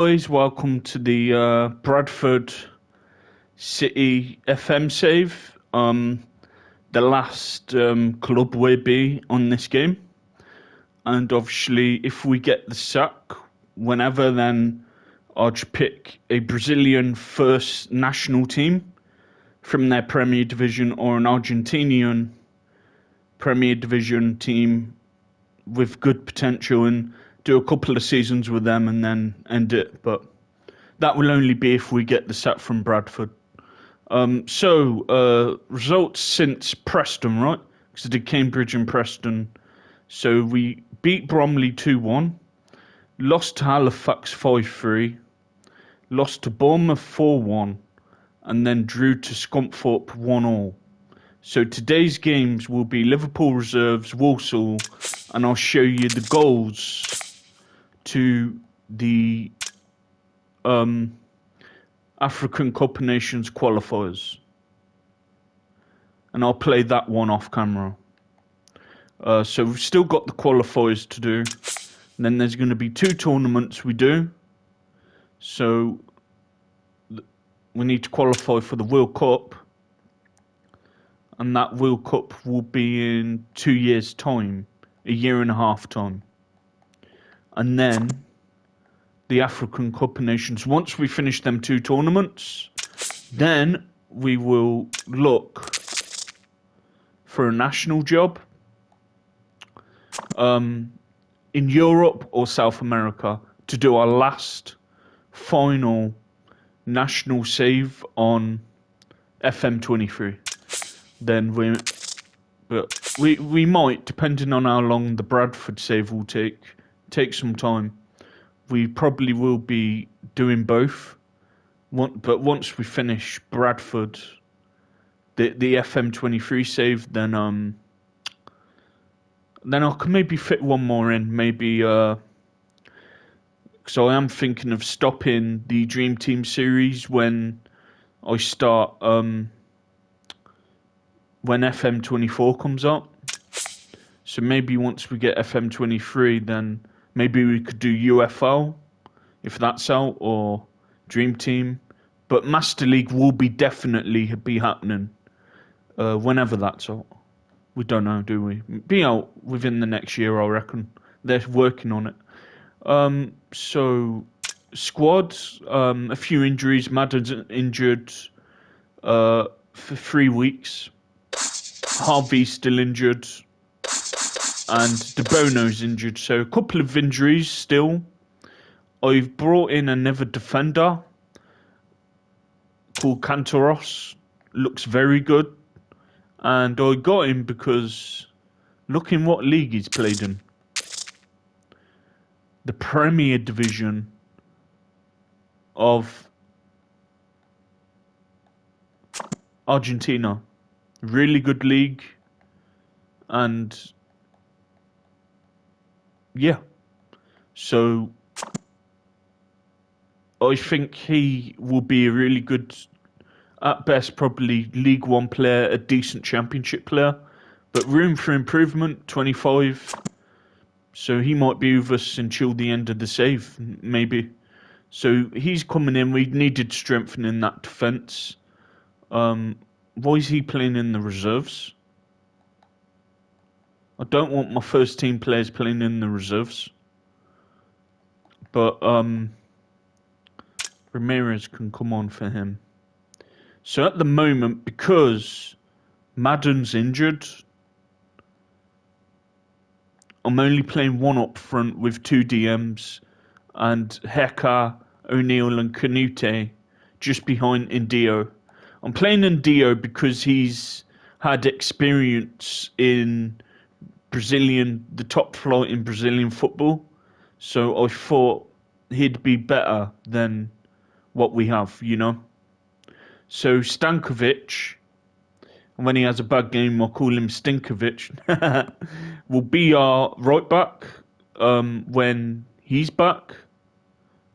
Guys, welcome to the Bradford City FM save. The last club will be on this game, and obviously, if we get the sack whenever, then I'd pick a Brazilian first national team from their Premier Division or an Argentinian Premier Division team with good potential and do a couple of seasons with them and then end it. But that will only be if we get the sack from Bradford. Results since Preston, right? Because I did Cambridge and Preston. So we beat Bromley 2-1, lost to Halifax 5-3, lost to Bournemouth 4-1, and then drew to Scunthorpe 1-all. So today's games will be Liverpool reserves, Walsall, and I'll show you the goals to the African Cup of Nations qualifiers. And I'll play that one off camera. So we've still got the qualifiers to do. And then there's going to be 2 tournaments we do. So we need to qualify for the World Cup. And that World Cup will be in 2 years' time. A year and a half time. And then the African Cup of Nations. Once we finish them 2 tournaments, then we will look for a national job in Europe or South America to do our last final national save on FM23. Then we might, depending on how long the Bradford save will take some time. We probably will be doing both. But once we finish Bradford, the FM23 save, then I can maybe fit one more in. Maybe so I am thinking of stopping the Dream Team series when I start when FM24 comes up. So maybe once we get FM23, then maybe we could do UFL, if that's out, or Dream Team. But Master League will definitely be happening whenever that's out. We don't know, do we? Be out within the next year, I reckon. They're working on it. So, squad, a few injuries. Madden's injured for 3 weeks. Harvey's still injured. And De Bono's injured, so a couple of injuries still. I've brought in another defender called Cantoros. Looks very good. And I got him because look in what league he's played in. The Premier Division of Argentina. Really good league. And yeah, so I think he will be a really good, at best probably League One player, a decent Championship player, but room for improvement, 25. So he might be with us until the end of the save, maybe. So he's coming in. We needed strengthening that defence. Why is he playing in the reserves? I don't want my first team players playing in the reserves. But Ramirez can come on for him. So at the moment, because Madden's injured, I'm only playing one up front with 2 DMs and Heka, O'Neill and Canute just behind Indio. I'm playing Indio because he's had experience in the top flight in Brazilian football. So I thought he'd be better than what we have, you know. So Stankovic, and when he has a bad game, I'll call him Stinkovic, will be our right back when he's back.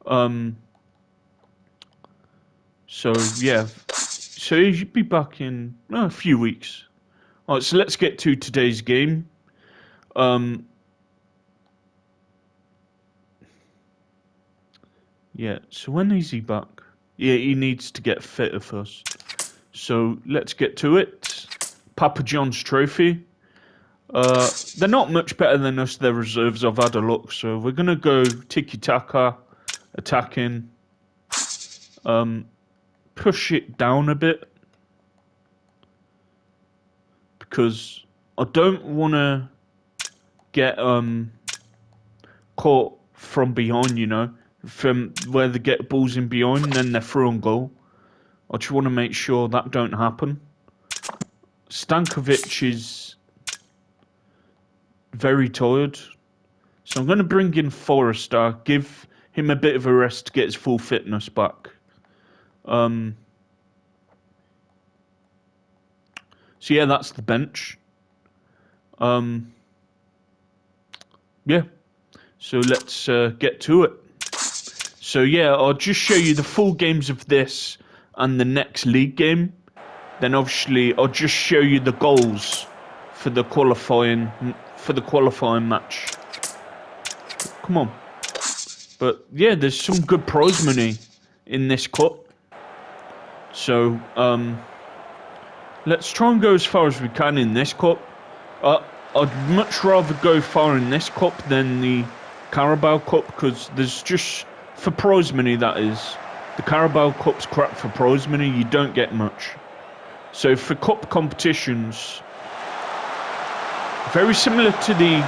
So yeah, so he should be back in a few weeks. All right, so let's get to today's game. Yeah, so when is he back? Yeah, he needs to get fitter first. So let's get to it. Papa John's Trophy. They're not much better than us, their reserves. I've had a look. So we're going to go tiki-taka, attacking. Push it down a bit. Because I don't want to get caught from behind, you know. From where they get balls in behind and then they're through on goal. I just want to make sure that don't happen. Stankovic is very tired. So I'm going to bring in Forrester, give him a bit of a rest to get his full fitness back. So yeah, that's the bench. Yeah. So let's get to it. So yeah, I'll just show you the full games of this and the next league game. Then obviously I'll just show you the goals for the qualifying match. Come on. But yeah, there's some good prize money in this cup. So let's try and go as far as we can in this cup. I'd much rather go far in this cup than the Carabao Cup, because there's just, for prize money that is, the Carabao Cup's crap for prize money, you don't get much. So for cup competitions, very similar to the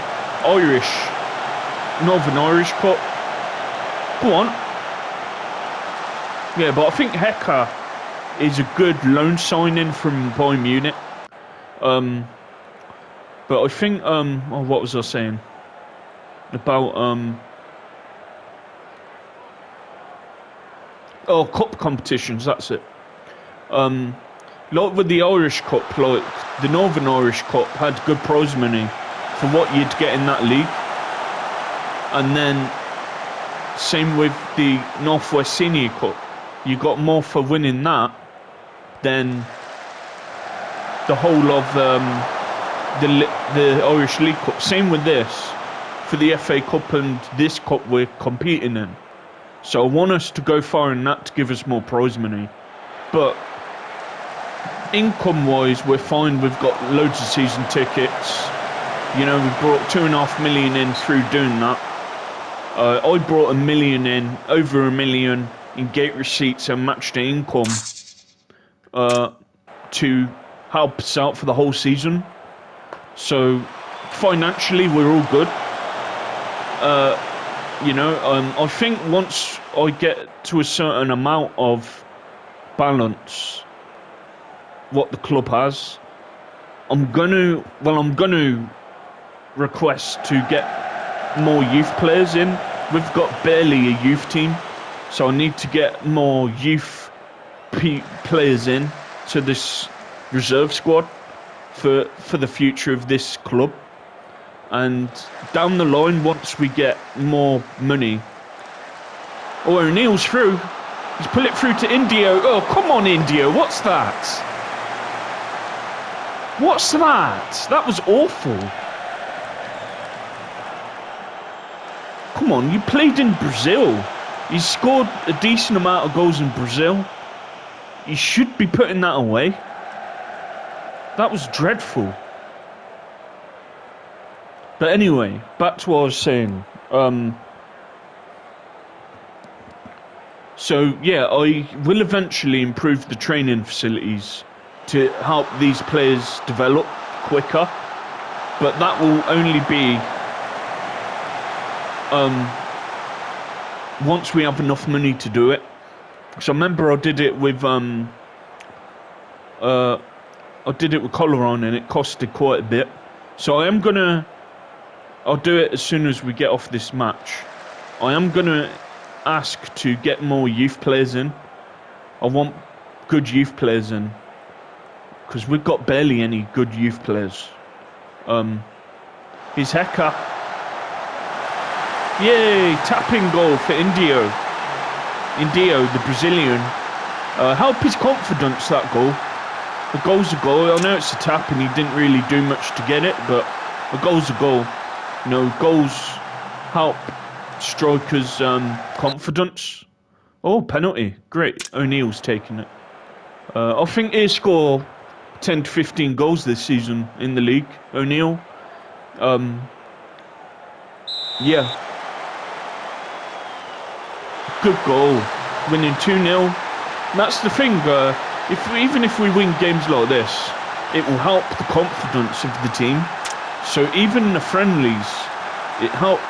Northern Irish Cup. Go on. Yeah, but I think Heka is a good loan signing from Bayern Munich. But I think, what was I saying? About, cup competitions, that's it. Like with the Irish Cup, like the Northern Irish Cup had good prize money for what you'd get in that league. And then, same with the Northwest Senior Cup. You got more for winning that than the whole of the Irish League Cup. Same with this for the FA Cup and this cup we're competing in. So I want us to go far in that to give us more prize money. But income-wise, we're fine. We've got loads of season tickets. You know, we brought $2.5 million in through doing that. I brought $1 million in, over $1 million in gate receipts and match day income to help us out for the whole season. So financially, we're all good. I think once I get to a certain amount of balance, what the club has, I'm gonna request to get more youth players in. We've got barely a youth team, so I need to get more youth players in to this reserve squad for the future of this club. And down the line, once we get more money... Oh, O'Neill's through. He's put it through to Indio. Oh, come on, Indio. What's that? What's that? That was awful. Come on, you played in Brazil. You scored a decent amount of goals in Brazil. You should be putting that away. That was dreadful. But anyway, back to what I was saying. So yeah, I will eventually improve the training facilities to help these players develop quicker. But that will only be once we have enough money to do it. So I remember I did it with Colorado, and it costed quite a bit. So I'll do it as soon as we get off this match. I am gonna ask to get more youth players in. I want good youth players in, because we've got barely any good youth players. Here's Heka. Yay! Tapping goal for Indio, the Brazilian. Help his confidence, that goal. The goal's a goal. I know it's a tap and he didn't really do much to get it, but a goal's a goal. You know, goals help strikers' confidence. Oh, penalty. Great. O'Neill's taking it. I think he'll score 10 to 15 goals this season in the league. O'Neill. Yeah. Good goal. Winning 2-0. That's the thing. Even if we win games like this, it will help the confidence of the team. So even the friendlies, it helps.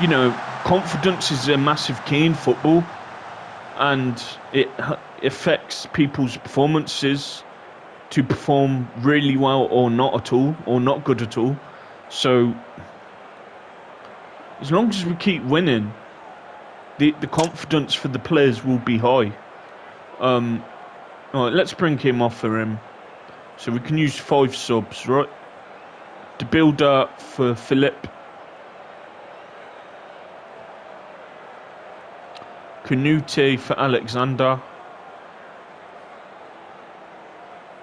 You know, confidence is a massive key in football, and it affects people's performances to perform really well or not at all, or not good at all. So as long as we keep winning, the confidence for the players will be high. Alright, let's bring him off for him. So we can use 5 subs, right? The builder for Philip. Canute for Alexander.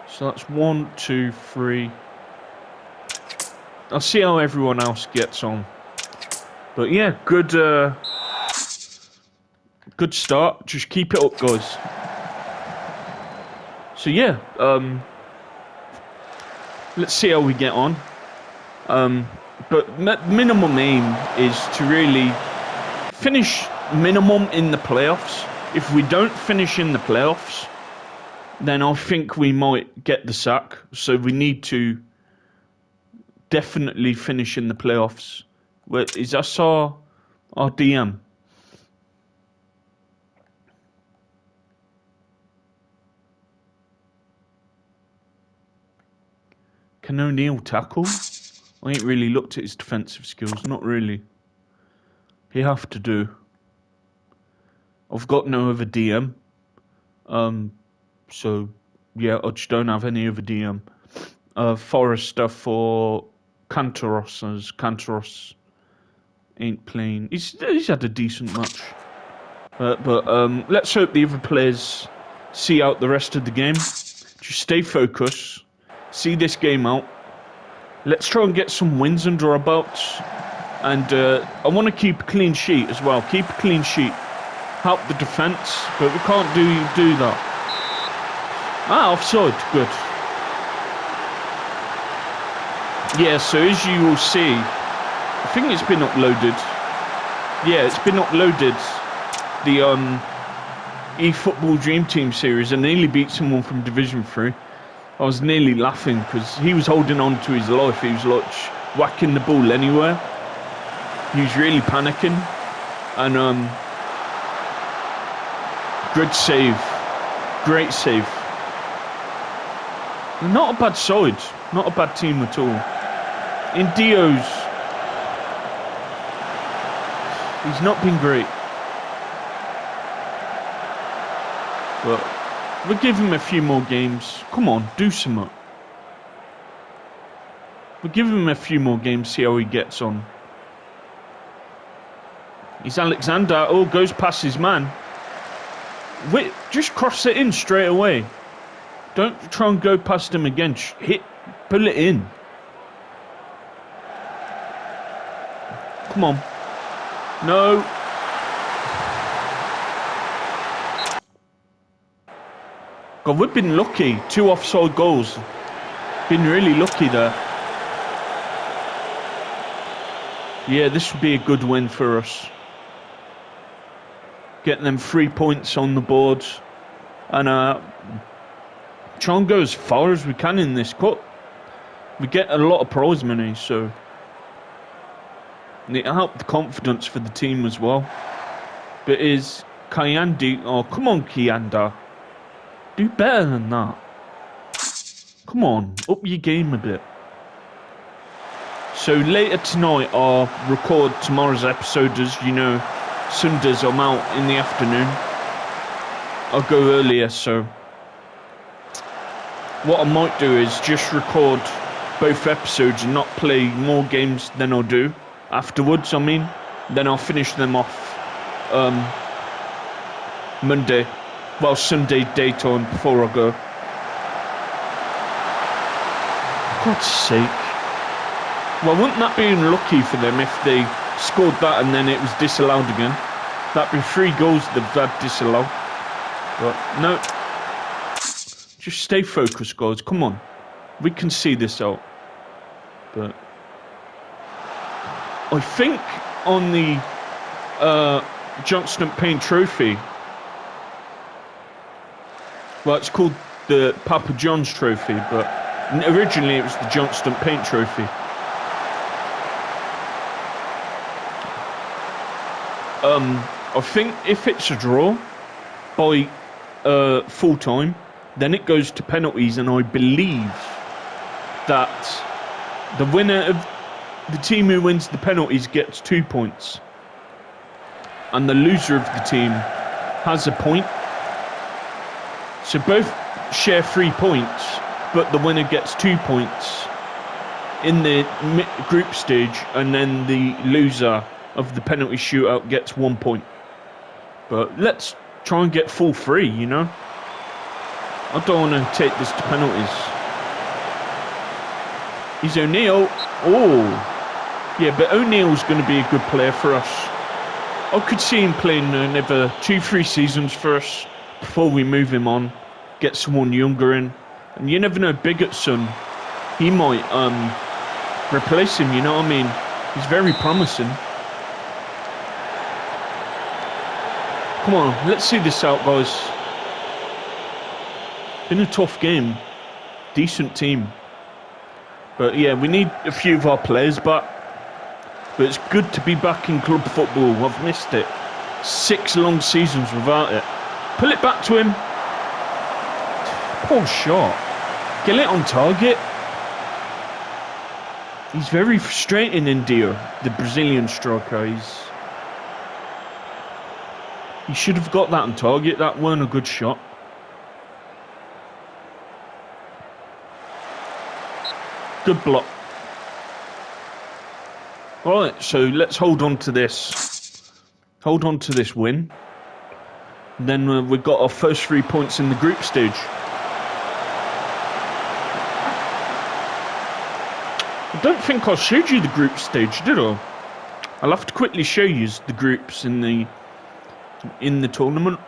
So that's 1, 2, 3. I'll see how everyone else gets on. But yeah, good start. Just keep it up, guys. So yeah, let's see how we get on. But minimum aim is to really finish minimum in the playoffs. If we don't finish in the playoffs, then I think we might get the sack. So we need to definitely finish in the playoffs. Is that our DM? Can O'Neill tackle? I ain't really looked at his defensive skills. Not really. He have to do. I've got no other DM. So yeah, I just don't have any other DM. Forrester for Kantaros, as Kantaros ain't playing. He's had a decent match. But let's hope the other players see out the rest of the game. Just stay focused. See this game out. Let's try and get some wins under our belts. And I want to keep a clean sheet as well. Keep a clean sheet. Help the defence, but we can't do that. Offside. Good. Yeah, so as you will see, I think it's been uploaded. Yeah, it's been uploaded. The eFootball Dream Team series. I nearly beat someone from Division 3. I was nearly laughing because he was holding on to his life. He was like whacking the ball anywhere. He was really panicking. And good save. Great save. Not a bad side. Not a bad team at all. In Dio's, he's not been great. But we'll give him a few more games. Come on, do something. We'll give him a few more games, see how he gets on. He's Alexander. Oh, goes past his man. Wait, just cross it in straight away. Don't try and go past him again. Pull it in. Come on. No. God, we've been lucky. 2 offside goals. Been really lucky there. Yeah, this would be a good win for us. Get them 3 points on the board. And try and go as far as we can in this cup. We get a lot of prize money, so it'll help the confidence for the team as well. But is Kayandi... Oh, come on, Kianda. Do better than that. Come on, up your game a bit. So later tonight I'll record tomorrow's episode. As you know, Sundays I'm out in the afternoon. I'll go earlier, so what I might do is just record both episodes and not play more games than I'll do afterwards. Then I'll finish them off Monday. Well, Sunday daytime before I go. God's sake. Well, wouldn't that be unlucky for them if they scored that and then it was disallowed again? That'd be 3 goals they've had disallowed. But no. Just stay focused, guys. Come on. We can see this out. But I think on the Johnston Payne Trophy, well, it's called the Papa John's Trophy, but originally it was the Johnston Payne Trophy. I think if it's a draw by full time, then it goes to penalties, and I believe that the winner of the team who wins the penalties gets 2 points, and the loser of the team has a point. So both share 3 points, but the winner gets 2 points in the group stage, and then the loser of the penalty shootout gets 1 point. But let's try and get full 3, you know? I don't want to take this to penalties. He's O'Neill. Oh. Yeah, but O'Neill's going to be a good player for us. I could see him playing another 2-3 seasons for us before we move him on, get someone younger in. And you never know, Bigotson, he might replace him, you know what I mean? He's very promising. Come on, let's see this out, guys. Been a tough game. Decent team. But yeah, we need a few of our players back. But it's good to be back in club football. I've missed it. 6 long seasons without it. Pull it back to him. Poor shot. Get it on target. He's very frustrating, India, the Brazilian striker. He should have got that on target. That weren't a good shot. Good block. Alright, so let's hold on to this. Hold on to this win. And then we've got our first 3 points in the group stage. I don't think I showed you the group stage, did I? I'll have to quickly show you the groups in the tournament.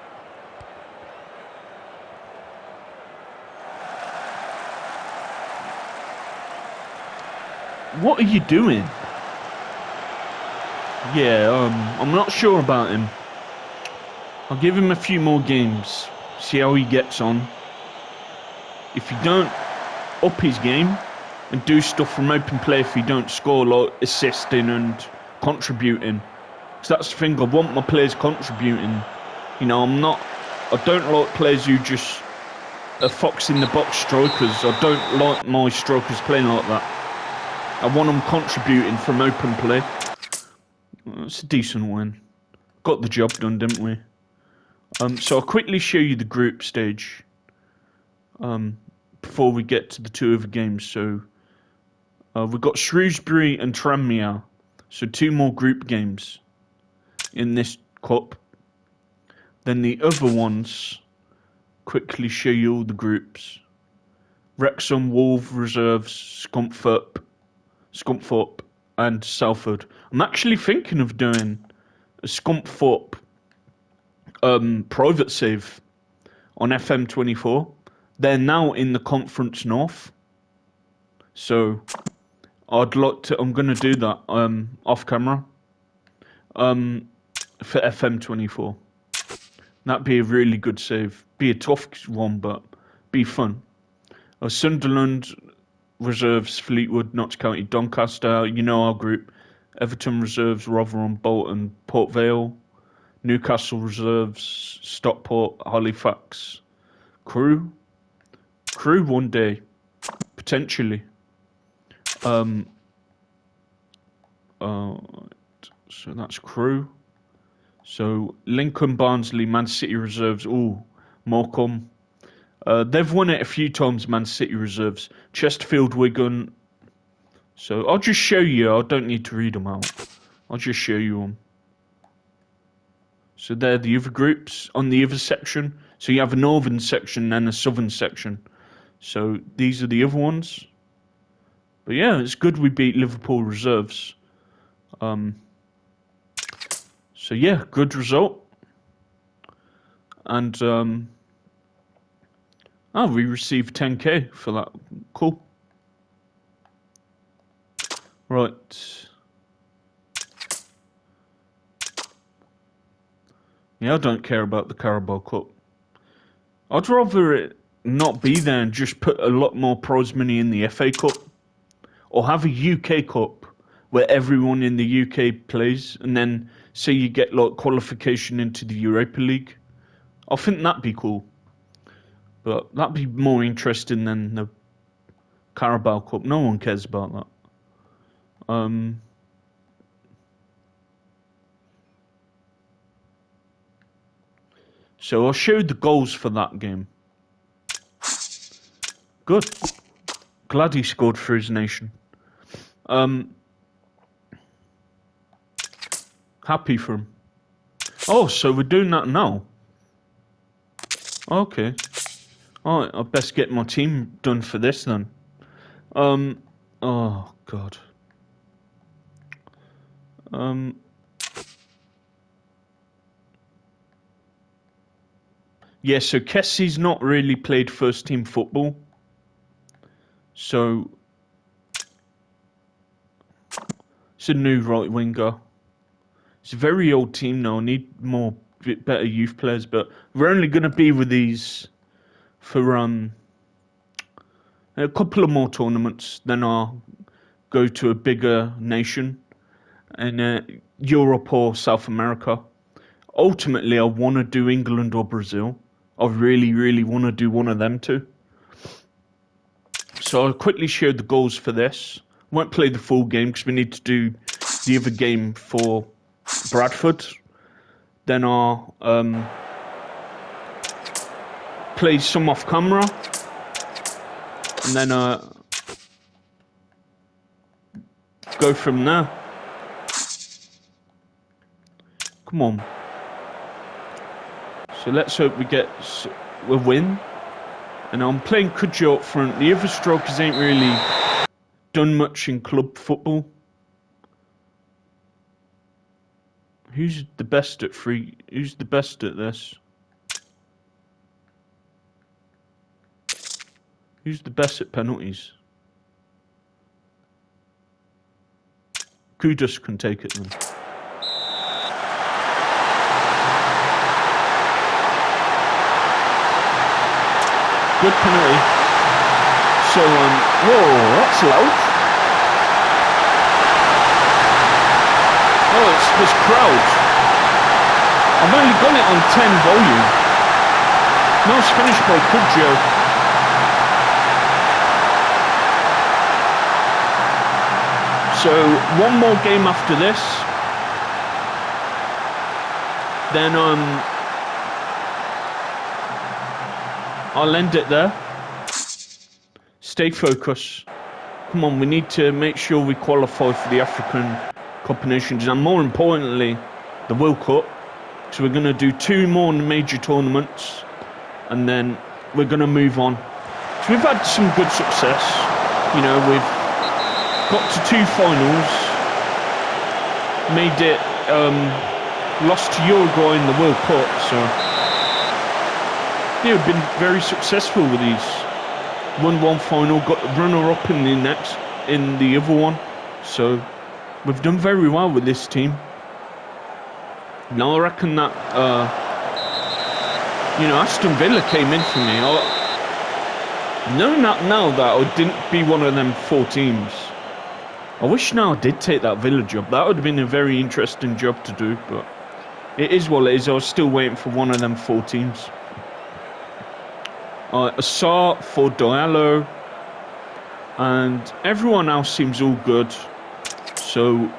What are you doing? Yeah, I'm not sure about him. I'll give him a few more games, see how he gets on. If he don't up his game and do stuff from open play, if he don't score, like assisting and contributing, because that's the thing, I want my players contributing. You know, I don't like players who just are fox in the box strikers. I don't like my strikers playing like that. I want them contributing from open play. It's a decent win. Got the job done, didn't we? So I'll quickly show you the group stage before we get to the 2 other games. So we've got Shrewsbury and Tranmere. So 2 more group games in this cup. Then the other ones, quickly show you all the groups. Wrexham, Wolves, Reserves, Scunthorpe and Salford. I'm actually thinking of doing a Scunthorpe private save on FM24. They're now in the Conference North. So I'm going to do that off camera for FM24. That'd be a really good save. Be a tough one, but be fun. Sunderland, Reserves, Fleetwood, Notts County, Doncaster, you know our group. Everton Reserves, Rotherham, Bolton, Port Vale, Newcastle Reserves, Stockport, Halifax, Crewe one day, potentially. So that's Crewe. So Lincoln, Barnsley, Man City Reserves, Morecambe. They've won it a few times, Man City Reserves. Chesterfield, Wigan. So I'll just show you. I don't need to read them out. I'll just show you them. So they're the other groups on the other section. So you have a northern section and a southern section. So these are the other ones. But yeah, it's good we beat Liverpool Reserves. So So yeah, good result. And we received 10k for that. Cool. Right. Yeah, I don't care about the Carabao Cup. I'd rather it not be there and just put a lot more prize money in the FA Cup. Or have a UK Cup where everyone in the UK plays, and then say you get like qualification into the Europa League. I think that'd be cool. But that'd be more interesting than the Carabao Cup. No one cares about that. So I'll show the goals for that game. Good. Glad he scored for his nation. Happy for him. Oh, so we're doing that now? Okay. Alright, I best get my team done for this then. Oh, God. Yeah, so Kessie's not really played first team football. So it's a new right winger. It's a very old team now. Need more better youth players, but we're only going to be with these for a couple of more tournaments. Then I'll go to a bigger nation in Europe or South America. Ultimately, I want to do England or Brazil. I really, really want to do one of them two. So I'll quickly share the goals for this. Won't play the full game because we need to do the other game for Bradford. Then I'll play some off camera. And then go from there. Come on. So let's hope we get a win. And I'm playing Kudjo up front. The other strikers ain't really done much in club football. Who's the best at Who's the best at this? Who's the best at penalties? Kudus can take it then. Good penalty. So, whoa, that's loud. Oh, it's this crowd. I've only got it on 10 volume. Nice finish by Kudjo. So, one more game after this. Then, I'll end it there. Stay focused. Come on, we need to make sure we qualify for the African Cup of Nations, and more importantly, the World Cup. So we're going to do 2 more major tournaments, and then we're going to move on. So we've had some good success. You know, we've got to 2 finals, made it, lost to Uruguay in the World Cup, so yeah, we've been very successful with these. Won 1 final, got runner-up in the other one, so we've done very well with this team. Now I reckon that, Aston Villa came in for me. Knowing that now that I didn't be one of them 4 teams, I wish now I did take that Villa job. That would have been a very interesting job to do, but it is what it is. I was still waiting for one of them 4 teams. Assar for Diallo, and everyone else seems all good. So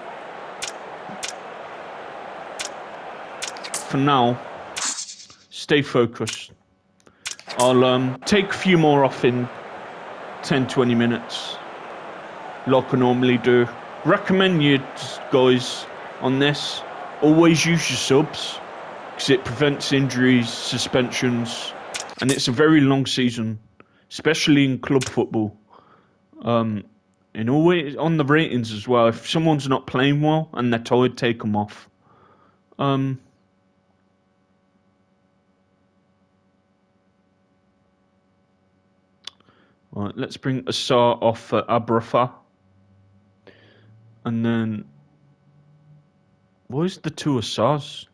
for now, stay focused. I'll take a few more off in 10-20 minutes, like I normally do. Recommend you guys on this, always use your subs, because it prevents injuries, suspensions, and it's a very long season, especially in club football. And always on the ratings as well. If someone's not playing well and they're tired, take them off. Right, let's bring Assar off for Abrafa. And then... Where's the two Assars?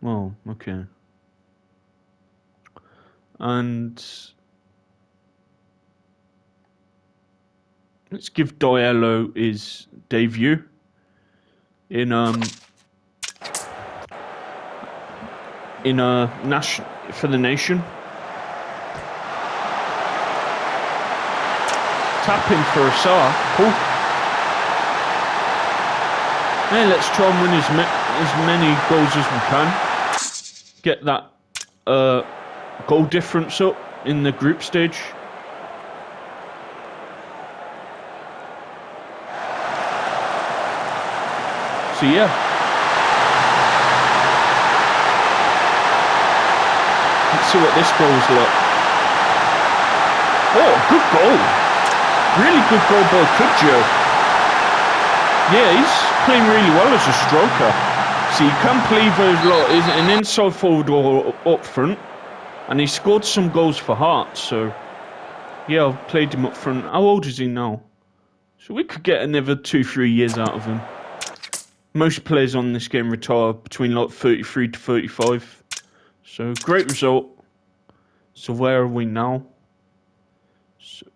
Well, okay. And... Let's give Diallo his debut in a for the nation. Tap in for Assar. Cool. Hey, let's try and win as many goals as we can. Get that goal difference up in the group stage. So yeah. Let's see what this goal's like. Oh, good goal. Really good goal by Kudjo. Yeah, he's playing really well as a striker. So you can't believe he's an inside forward or up front. And he scored some goals for Hearts. So yeah, I've played him up front. How old is he now? So we could get another 2-3 years out of him. Most players on this game retire between like 33 to 35. So great result. So where are we now? So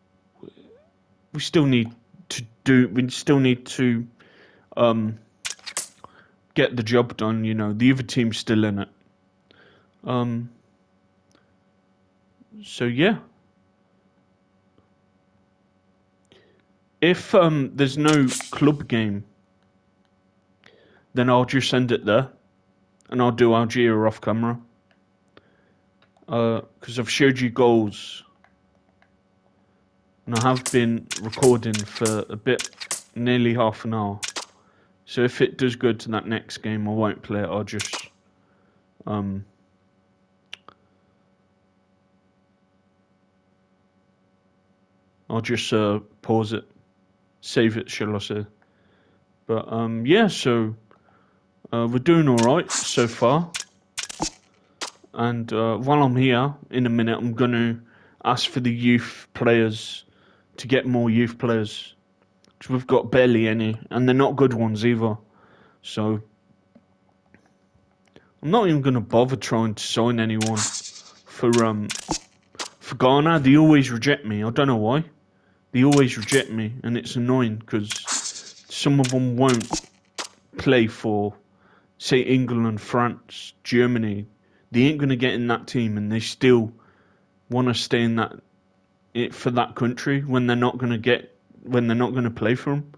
we still need to get the job done, you know. The other team's still in it. So yeah. If there's no club game, then I'll just send it there. And I'll do Algeria off camera. Because I've showed you goals. And I have been recording for a bit, nearly half an hour. So if it does go to that next game, I won't play it. I'll just pause it, save it, shall I say? But yeah, so we're doing all right so far. And while I'm here, in a minute, I'm gonna ask for the youth players to get more youth players. Because we've got barely any, and they're not good ones either. So I'm not even gonna bother trying to sign anyone for Ghana. They always reject me. I don't know why. They always reject me, and it's annoying because some of them won't play for, say, England, France, Germany. They ain't gonna get in that team, and they still want to stay in that for that country when they're not gonna play for them.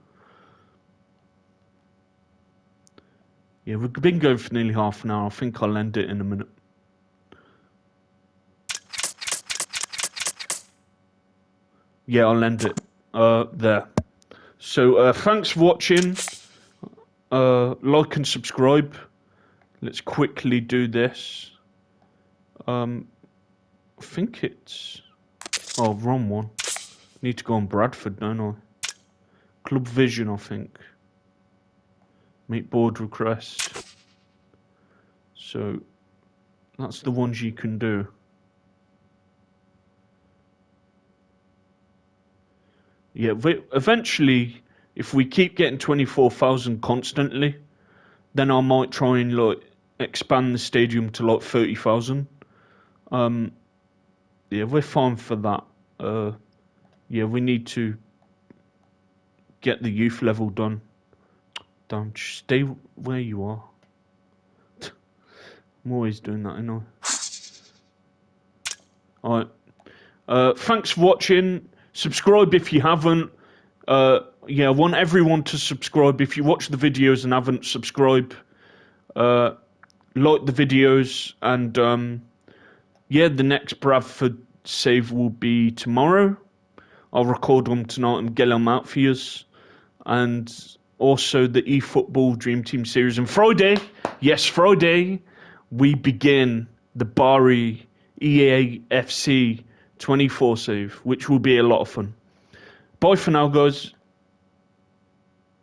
Yeah, we've been going for nearly half an hour. I think I'll end it in a minute. Yeah, I'll end it there. So thanks for watching. Like and subscribe. Let's quickly do this. I think it's... Oh, wrong one. Need to go on Bradford, don't I? Club Vision, I think. Meet board request. So, that's the ones you can do. Yeah, eventually, if we keep getting 24,000 constantly, then I might try and like expand the stadium to like 30,000. Yeah, we're fine for that. Yeah, we need to get the youth level done. Don't stay where you are. I'm always doing that, ain't I? Alright. Thanks for watching. Subscribe if you haven't. Yeah, I want everyone to subscribe. If you watch the videos and haven't subscribed, like the videos. And yeah, the next Bradford save will be tomorrow. I'll record them tonight and get them out for you. And also the eFootball Dream Team series. And Friday, yes, Friday, we begin the Bari EAFC 24 save, which will be a lot of fun. Bye for now, guys.